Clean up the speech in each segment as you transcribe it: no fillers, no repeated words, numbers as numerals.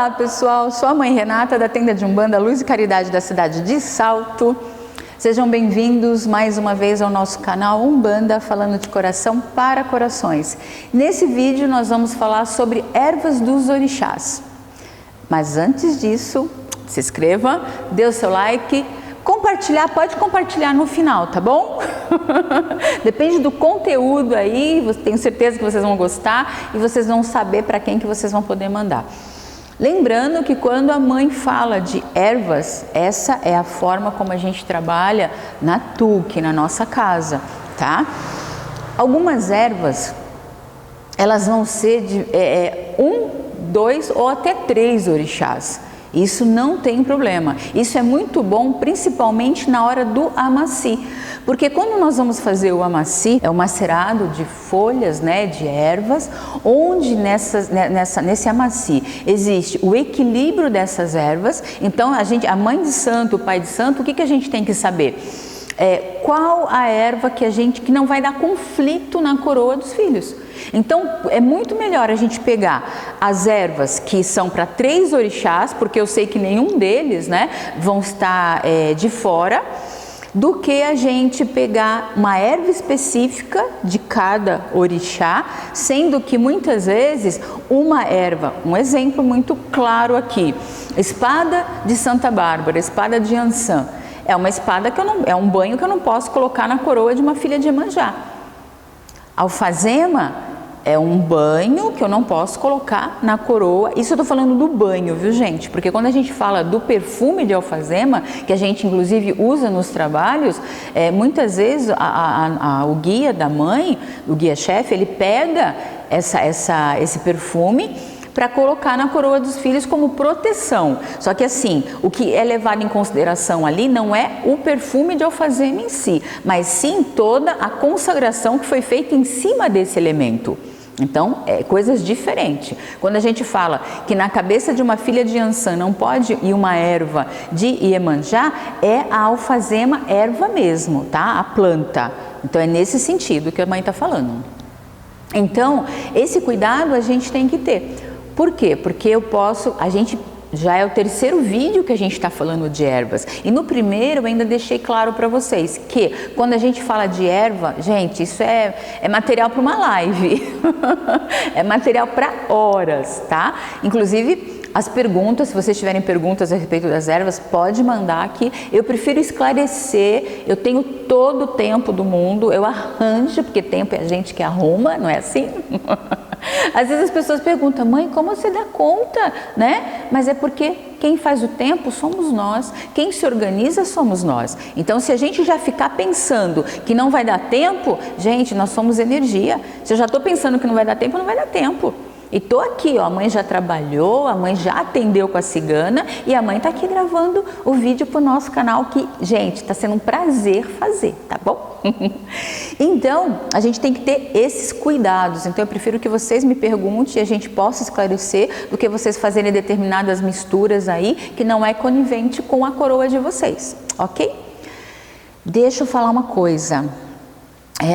Olá pessoal, sou a mãe Renata da tenda de Umbanda Luz e Caridade da cidade de Salto. Sejam bem-vindos mais uma vez ao nosso canal Umbanda, falando de coração para corações. Nesse vídeo nós vamos falar sobre ervas dos orixás. Mas antes disso, se inscreva, dê o seu like, compartilhar, pode compartilhar no final, tá bom? Depende do conteúdo aí, tenho certeza que vocês vão gostar e vocês vão saber para quem que vocês vão poder mandar. Lembrando que quando a mãe fala de ervas, essa é a forma como a gente trabalha na TUC, na nossa casa, tá? Algumas ervas, elas vão ser de 1, 2 ou até 3 orixás. Isso não tem problema. Isso é muito bom, principalmente na hora do amaci. Porque quando nós vamos fazer o amaci, é um macerado de folhas, né, de ervas, onde nesse amaci existe o equilíbrio dessas ervas. Então, a mãe de santo, o pai de santo, o que a gente tem que saber? Qual a erva que não vai dar conflito na coroa dos filhos. Então é muito melhor a gente pegar as ervas que são para 3 orixás, porque eu sei que nenhum deles, né, vão estar de fora, do que a gente pegar uma erva específica de cada orixá, sendo que muitas vezes uma erva, um exemplo muito claro aqui, espada de Santa Bárbara, espada de Iansã, é uma espada é um banho que eu não posso colocar na coroa de uma filha de Iemanjá. Alfazema é um banho que eu não posso colocar na coroa. Isso eu tô falando do banho, viu gente? Porque quando a gente fala do perfume de alfazema, que a gente inclusive usa nos trabalhos, muitas vezes o guia da mãe, o guia-chefe, ele pega esse perfume para colocar na coroa dos filhos como proteção. Só que assim, o que é levado em consideração ali não é o perfume de alfazema em si, mas sim toda a consagração que foi feita em cima desse elemento. Então, coisas diferentes. Quando a gente fala que na cabeça de uma filha de Iansã não pode ir uma erva de Iemanjá, é a alfazema erva mesmo, tá? A planta. Então, é nesse sentido que a mãe está falando. Então, esse cuidado a gente tem que ter. Por quê? Porque já é o 3º vídeo que a gente está falando de ervas. E no primeiro eu ainda deixei claro para vocês que quando a gente fala de erva, gente, isso é material para uma live. É material para horas, tá? Inclusive, as perguntas, se vocês tiverem perguntas a respeito das ervas, pode mandar aqui. Eu prefiro esclarecer, eu tenho todo o tempo do mundo, eu arranjo, porque tempo é a gente que arruma, não é assim? Às vezes as pessoas perguntam, mãe, como você dá conta, né? Mas é porque quem faz o tempo somos nós, quem se organiza somos nós. Então, se a gente já ficar pensando que não vai dar tempo, gente, nós somos energia. Se eu já estou pensando que não vai dar tempo, não vai dar tempo. E tô aqui, ó, a mãe já trabalhou, a mãe já atendeu com a cigana e a mãe tá aqui gravando o vídeo pro nosso canal que, gente, tá sendo um prazer fazer, tá bom? Então, a gente tem que ter esses cuidados. Então, eu prefiro que vocês me perguntem e a gente possa esclarecer do que vocês fazerem determinadas misturas aí que não é conivente com a coroa de vocês, ok? Deixa eu falar uma coisa.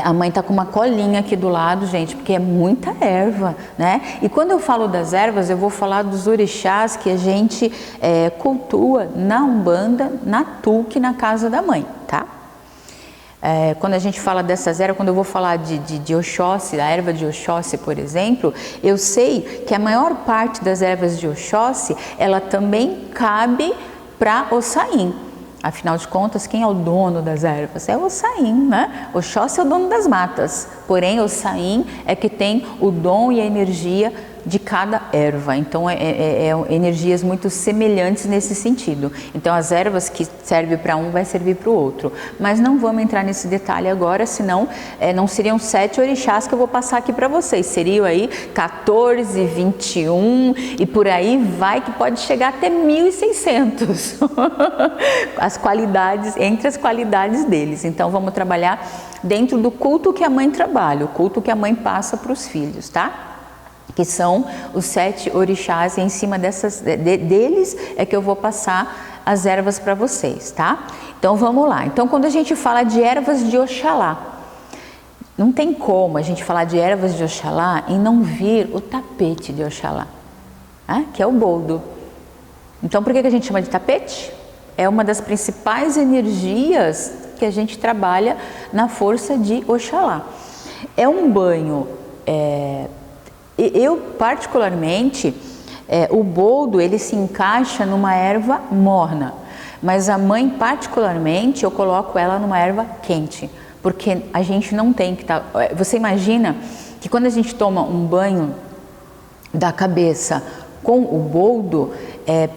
A mãe tá com uma colinha aqui do lado, gente, porque é muita erva, né? E quando eu falo das ervas, eu vou falar dos orixás que a gente cultua na Umbanda, na TUC, na casa da mãe, tá? Quando a gente fala dessas ervas, quando eu vou falar de Oxóssi, a erva de Oxóssi, por exemplo, eu sei que a maior parte das ervas de Oxóssi, ela também cabe para Ossain. Afinal de contas, quem é o dono das ervas? É o Ossain, né? Oxóssi é o dono das matas, porém Ossain é que tem o dom e a energia de cada erva. Então, energias muito semelhantes nesse sentido. Então, as ervas que servem para um vai servir para o outro. Mas não vamos entrar nesse detalhe agora, senão não seriam 7 orixás que eu vou passar aqui para vocês. Seriam aí 14, 21 e por aí vai, que pode chegar até 1.600. As qualidades, entre as qualidades deles. Então, vamos trabalhar dentro do culto que a mãe trabalha, o culto que a mãe passa para os filhos, tá? Que são os 7 orixás, e em cima deles é que eu vou passar as ervas para vocês, tá? Então vamos lá. Então, quando a gente fala de ervas de Oxalá, não tem como a gente falar de ervas de Oxalá e não vir o tapete de Oxalá, que é o boldo. Então, por que a gente chama de tapete? É uma das principais energias que a gente trabalha na força de Oxalá. É um banho, eu particularmente, o boldo ele se encaixa numa erva morna, mas a mãe particularmente eu coloco ela numa erva quente, porque a gente não tem que estar... Você imagina que quando a gente toma um banho da cabeça com o boldo,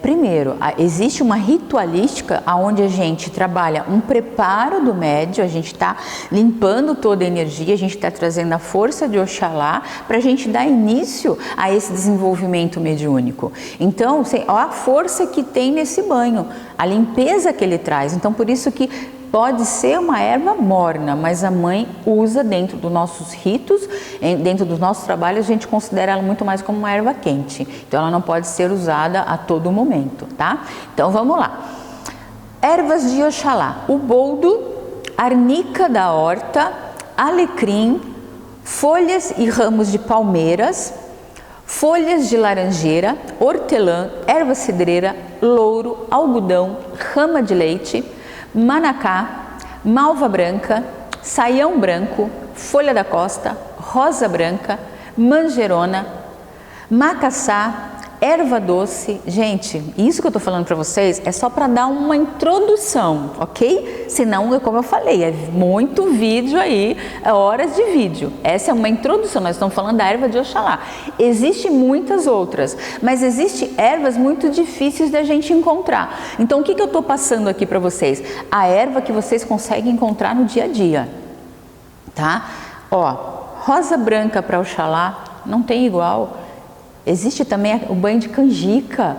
primeiro, existe uma ritualística onde a gente trabalha um preparo do médio, a gente está limpando toda a energia, a gente está trazendo a força de Oxalá para a gente dar início a esse desenvolvimento mediúnico. Então, olha a força que tem nesse banho, a limpeza que ele traz. Então, por isso que pode ser uma erva morna, mas a mãe usa dentro dos nossos ritos, dentro dos nossos trabalhos, a gente considera ela muito mais como uma erva quente. Então ela não pode ser usada a todo momento, tá? Então vamos lá. Ervas de Oxalá: o boldo, arnica da horta, alecrim, folhas e ramos de palmeiras, folhas de laranjeira, hortelã, erva cidreira, louro, algodão, rama de leite, manacá, malva branca, saião branco, folha da costa, rosa branca, manjerona, macaçá, erva doce. Gente, isso que eu tô falando para vocês é só para dar uma introdução, ok? Senão, como eu falei, é muito vídeo aí, horas de vídeo. Essa é uma introdução, nós estamos falando da erva de Oxalá. Existem muitas outras, mas existem ervas muito difíceis da gente encontrar. Então, o que eu tô passando aqui para vocês? A erva que vocês conseguem encontrar no dia a dia, tá? Ó, rosa branca para Oxalá, não tem igual. Existe também o banho de canjica,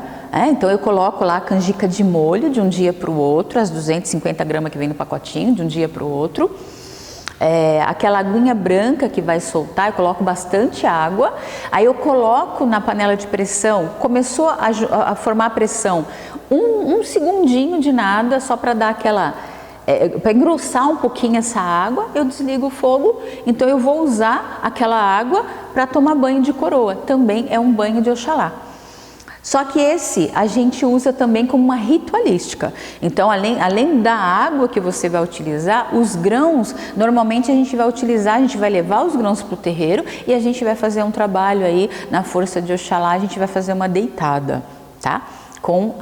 então eu coloco lá a canjica de molho de um dia para o outro, as 250 gramas que vem no pacotinho, de um dia para o outro. Aquela aguinha branca que vai soltar, eu coloco bastante água, aí eu coloco na panela de pressão, começou a formar pressão, um segundinho de nada, só para dar aquela... para engrossar um pouquinho essa água, eu desligo o fogo, então eu vou usar aquela água para tomar banho de coroa, também é um banho de Oxalá. Só que esse a gente usa também como uma ritualística, então além da água que você vai utilizar, os grãos, normalmente a gente vai utilizar, a gente vai levar os grãos para o terreiro e a gente vai fazer um trabalho aí na força de Oxalá, a gente vai fazer uma deitada, tá? Com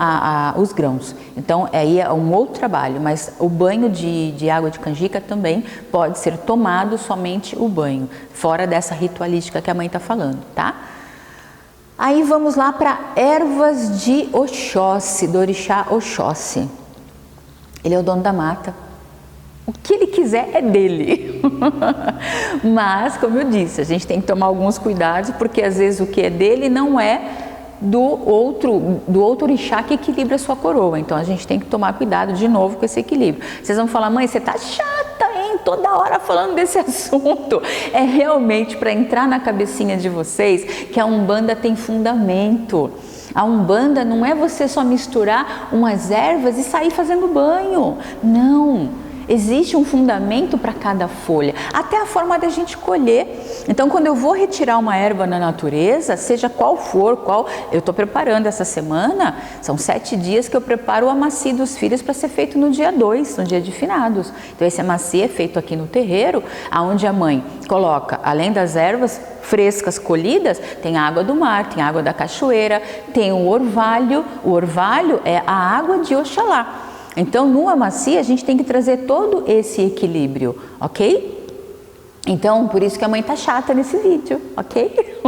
os grãos. Então aí é um outro trabalho, mas o banho de água de canjica também pode ser tomado somente o banho, fora dessa ritualística que a mãe está falando, tá? Aí vamos lá para ervas de Oxóssi, do orixá Oxóssi. Ele é o dono da mata. O que ele quiser é dele. Mas, como eu disse, a gente tem que tomar alguns cuidados, porque às vezes o que é dele não é do outro orixá que equilibra a sua coroa. Então a gente tem que tomar cuidado de novo com esse equilíbrio. Vocês vão falar, mãe, você tá chata, hein? Toda hora falando desse assunto. É realmente para entrar na cabecinha de vocês que a Umbanda tem fundamento. A Umbanda não é você só misturar umas ervas e sair fazendo banho. Não. Existe um fundamento para cada folha, até a forma da gente colher. Então, quando eu vou retirar uma erva na natureza, seja qual for, eu estou preparando essa semana, são 7 dias que eu preparo o amaci dos filhos para ser feito no dia 2, no dia de finados. Então, esse amaci é feito aqui no terreiro, onde a mãe coloca, além das ervas frescas colhidas, tem a água do mar, tem a água da cachoeira, tem o orvalho. O orvalho é a água de Oxalá. Então, no amaci, a gente tem que trazer todo esse equilíbrio, ok? Então, por isso que a mãe tá chata nesse vídeo, ok?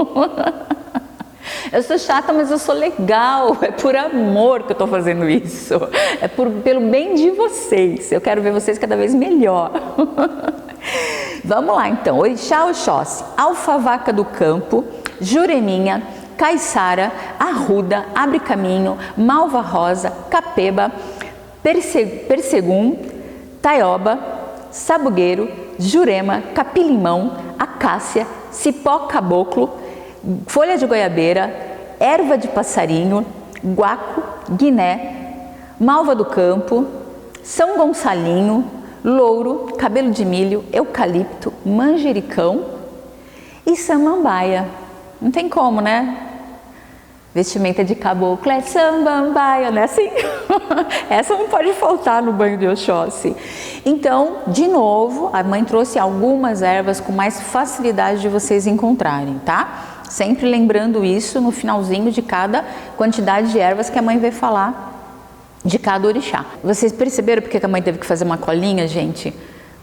Eu sou chata, mas eu sou legal, é por amor que eu tô fazendo isso, é pelo bem de vocês, eu quero ver vocês cada vez melhor. Vamos lá então, orixá Oxóssi, alfavaca do campo, jureminha, caiçara, arruda, abre caminho, malva rosa, capeba, persegum, taioba, sabugueiro, jurema, capim-limão, acácia, cipó caboclo, folha de goiabeira, erva de passarinho, guaco, guiné, malva do campo, São Gonçalinho, louro, cabelo de milho, eucalipto, manjericão e samambaia. Não tem como, né? vestimenta de caboclo é samambaia, não é assim? Essa não pode faltar no banho de Oxóssi. Então, de novo, a mãe trouxe algumas ervas com mais facilidade de vocês encontrarem, tá? Sempre lembrando isso no finalzinho de cada quantidade de ervas que a mãe vai falar de cada orixá. Vocês perceberam porque a mãe teve que fazer uma colinha, gente?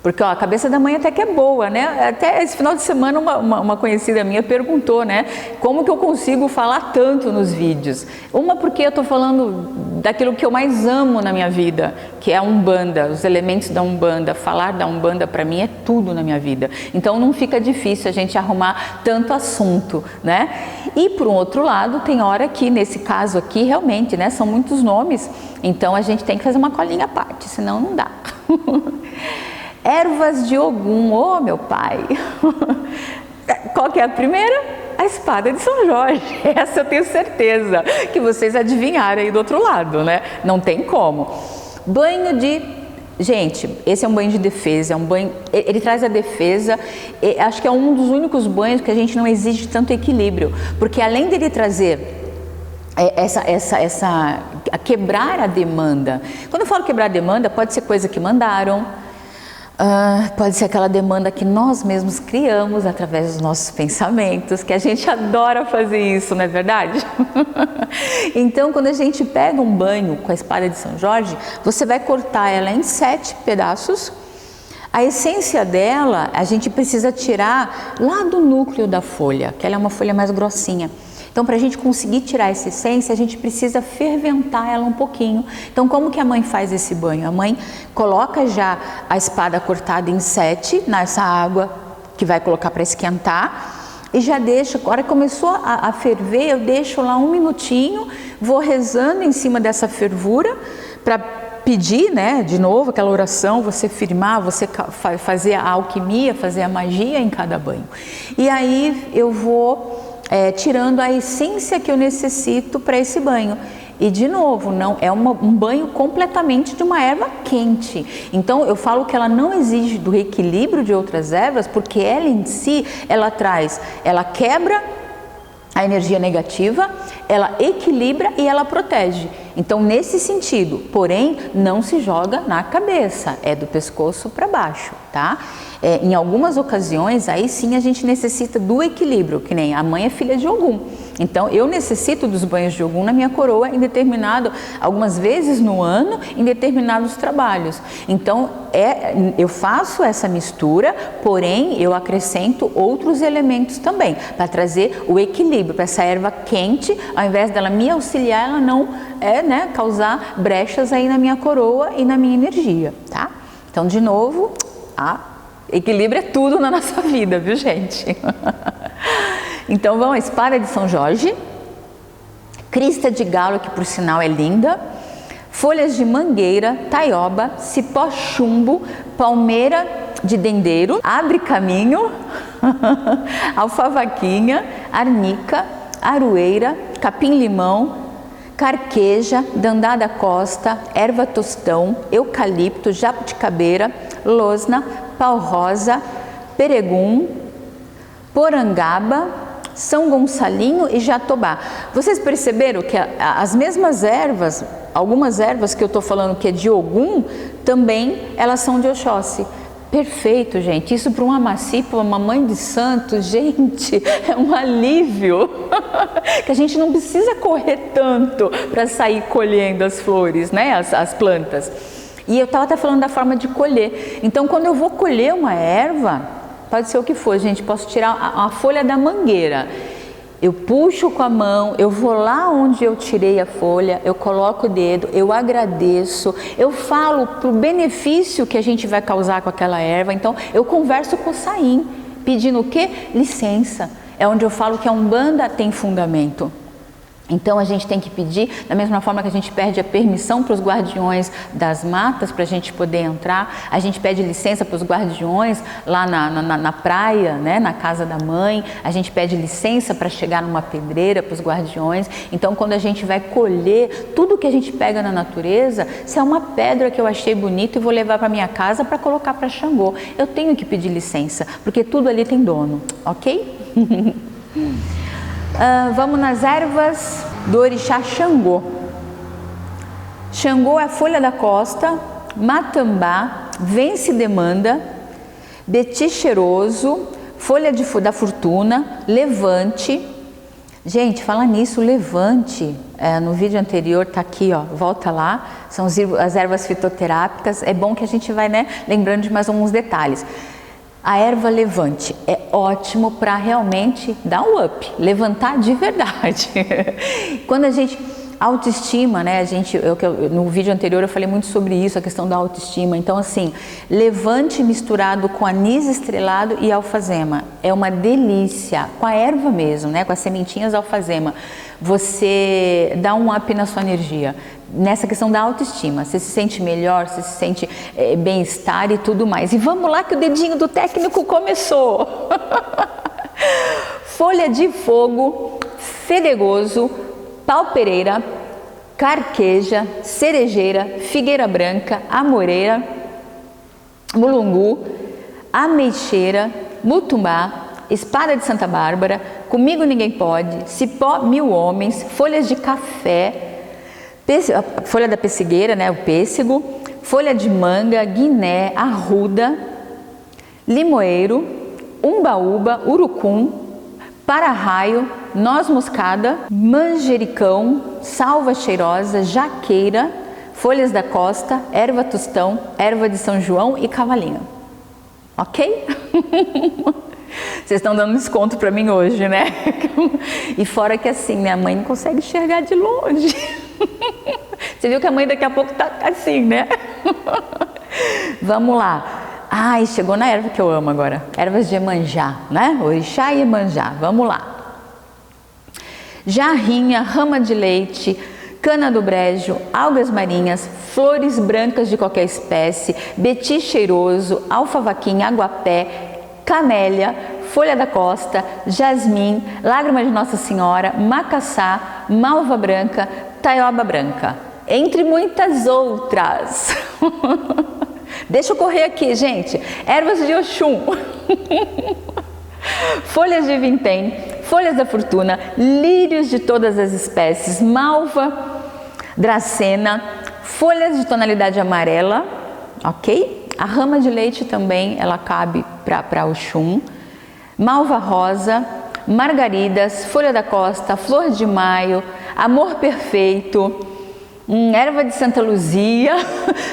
Porque ó, a cabeça da mãe até que é boa, né? Até esse final de semana uma conhecida minha perguntou, né? Como que eu consigo falar tanto nos vídeos? Uma porque eu tô falando daquilo que eu mais amo na minha vida, que é a Umbanda, os elementos da Umbanda. Falar da Umbanda para mim é tudo na minha vida. Então não fica difícil a gente arrumar tanto assunto, né? E por um outro lado, tem hora que nesse caso aqui realmente, né? São muitos nomes, então a gente tem que fazer uma colinha à parte, senão não dá. Ervas de Ogum, oh meu pai! Qual que é a primeira? A espada de São Jorge. Essa eu tenho certeza que vocês adivinharam aí do outro lado, né? Não tem como. Banho de... Gente, esse é um banho de defesa, é um banho... Ele traz a defesa, acho que é um dos únicos banhos que a gente não exige tanto equilíbrio, porque além dele trazer a quebrar a demanda. Quando eu falo quebrar a demanda, pode ser coisa que mandaram, pode ser aquela demanda que nós mesmos criamos através dos nossos pensamentos, que a gente adora fazer isso, não é verdade? Então, quando a gente pega um banho com a espada de São Jorge, você vai cortar ela em 7 pedaços. A essência dela, a gente precisa tirar lá do núcleo da folha, que ela é uma folha mais grossinha. Então, para a gente conseguir tirar essa essência, a gente precisa ferventar ela um pouquinho. Então, como que a mãe faz esse banho? A mãe coloca já a espada cortada em 7 nessa água que vai colocar para esquentar e já deixa, a hora que começou a ferver, eu deixo lá 1 minutinho, vou rezando em cima dessa fervura para pedir, né, de novo aquela oração, você firmar, você fazer a alquimia, fazer a magia em cada banho. E aí eu vou tirando a essência que eu necessito para esse banho. E de novo, não é um banho completamente de uma erva quente. Então eu falo que ela não exige do equilíbrio de outras ervas, porque ela em si, ela quebra a energia negativa, ela equilibra e ela protege. Então nesse sentido, porém, não se joga na cabeça, é do pescoço para baixo, tá? Em algumas ocasiões, aí sim a gente necessita do equilíbrio, que nem a mãe é filha de Ogum. Então eu necessito dos banhos de Ogum na minha coroa algumas vezes no ano, em determinados trabalhos. Então eu faço essa mistura, porém eu acrescento outros elementos também, para trazer o equilíbrio, para essa erva quente, ao invés dela me auxiliar, ela não causar brechas aí na minha coroa e na minha energia, tá? Então, de novo, equilíbrio é tudo na nossa vida, viu, gente? Então, vamos a espada de São Jorge, crista de galo, que por sinal é linda, folhas de mangueira, taioba, cipó chumbo, palmeira de dendeiro, abre caminho, alfavaquinha, arnica, aroeira, capim-limão, carqueja, dandada costa, erva tostão, eucalipto, jabuticabeira, losna, pau-rosa, peregum, porangaba, São Gonçalinho e jatobá. Vocês perceberam que as mesmas ervas, algumas ervas que eu estou falando que é de Ogum, também elas são de Oxóssi. Perfeito, gente. Isso para um amaci, para uma mãe de santo, gente, é um alívio. Que a gente não precisa correr tanto para sair colhendo as flores, né? As plantas. E eu estava até falando da forma de colher. Então, quando eu vou colher uma erva, pode ser o que for, gente, posso tirar a folha da mangueira. Eu puxo com a mão, eu vou lá onde eu tirei a folha, eu coloco o dedo, eu agradeço, eu falo pro benefício que a gente vai causar com aquela erva. Então eu converso com o Saim, pedindo o quê? Licença. É onde eu falo que a Umbanda tem fundamento. Então a gente tem que pedir, da mesma forma que a gente pede a permissão para os guardiões das matas para a gente poder entrar, a gente pede licença para os guardiões lá na praia, né, na casa da mãe, a gente pede licença para chegar numa pedreira para os guardiões. Então quando a gente vai colher tudo que a gente pega na natureza, se é uma pedra que eu achei bonita e vou levar para minha casa para colocar para Xangô, eu tenho que pedir licença, porque tudo ali tem dono, ok? Vamos nas ervas do orixá Xangô. Xangô é a folha da costa, matambá, vence demanda, beti cheiroso, folha da fortuna, levante. Gente, falar nisso, levante, no vídeo anterior tá aqui, ó, volta lá, são as ervas fitoterápicas. É bom que a gente vai, né, lembrando de mais alguns detalhes. A erva levante é ótimo para realmente dar um up, levantar de verdade. Quando a gente autoestima, né, no vídeo anterior eu falei muito sobre isso, a questão da autoestima. Então, assim, levante misturado com anis estrelado e alfazema é uma delícia, com a erva mesmo, né, com as sementinhas alfazema, você dá um up na sua energia. Nessa questão da autoestima, você se sente melhor, você se sente bem-estar e tudo mais. E vamos lá que o dedinho do técnico começou. Folha de fogo, fedegoso, pau-pereira, carqueja, cerejeira, figueira branca, amoreira, mulungu, ameixeira, mutumbá, espada de Santa Bárbara, comigo ninguém pode, cipó 1000 homens, folhas de café, folha da pessigueira, né, o pêssego, folha de manga, guiné, arruda, limoeiro, umbaúba, urucum, para-raio, noz moscada, manjericão, salva cheirosa, jaqueira, folhas da costa, erva tostão, erva de São João e cavalinho. Ok? Vocês estão dando desconto para mim hoje, né? E fora que assim, minha mãe não consegue enxergar de longe. Você viu que a mãe daqui a pouco tá assim, né? Vamos lá. Ai, chegou na erva que eu amo agora. Ervas de Iemanjá, né? Orixá e Iemanjá. Vamos lá. Jarrinha, rama de leite, cana do brejo, algas marinhas, flores brancas de qualquer espécie, beti cheiroso, alfavaquinha, aguapé, camélia, folha da costa, jasmim, lágrima de Nossa Senhora, macaçá, malva branca, taioba branca, entre muitas outras. Deixa eu correr aqui, gente. Ervas de Oxum, folhas de vintém, folhas da fortuna, lírios de todas as espécies, malva, dracena, folhas de tonalidade amarela, ok? A rama de leite também, ela cabe para Oxum, malva rosa, margaridas, folha da costa, flor de maio, amor perfeito, erva de Santa Luzia.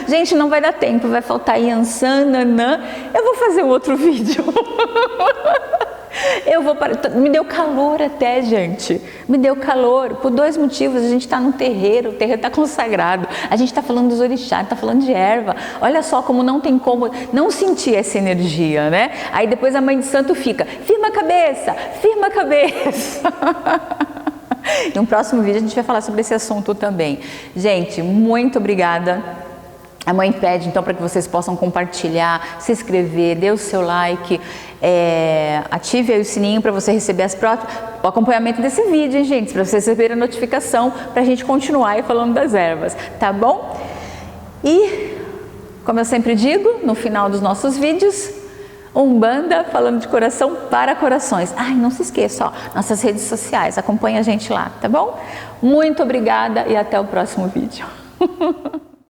Gente, não vai dar tempo, vai faltar Iansã, nanã. Eu vou fazer um outro vídeo. Me deu calor até, gente. Me deu calor por 2 motivos. A gente está no terreiro, o terreiro está consagrado. A gente está falando dos orixás, está falando de erva. Olha só como não tem como não sentir essa energia, né? Aí depois a mãe de santo fica, firma a cabeça, firma a cabeça. No próximo vídeo a gente vai falar sobre esse assunto também. Gente, muito obrigada. A mãe pede então para que vocês possam compartilhar, se inscrever, dê o seu like, ative aí o sininho para você receber o acompanhamento desse vídeo, hein, gente? Para vocês receberem a notificação para a gente continuar aí falando das ervas, tá bom? E, como eu sempre digo, no final dos nossos vídeos, Umbanda falando de coração para corações. Ai, não se esqueça, ó, nossas redes sociais, acompanha a gente lá, tá bom? Muito obrigada e até o próximo vídeo.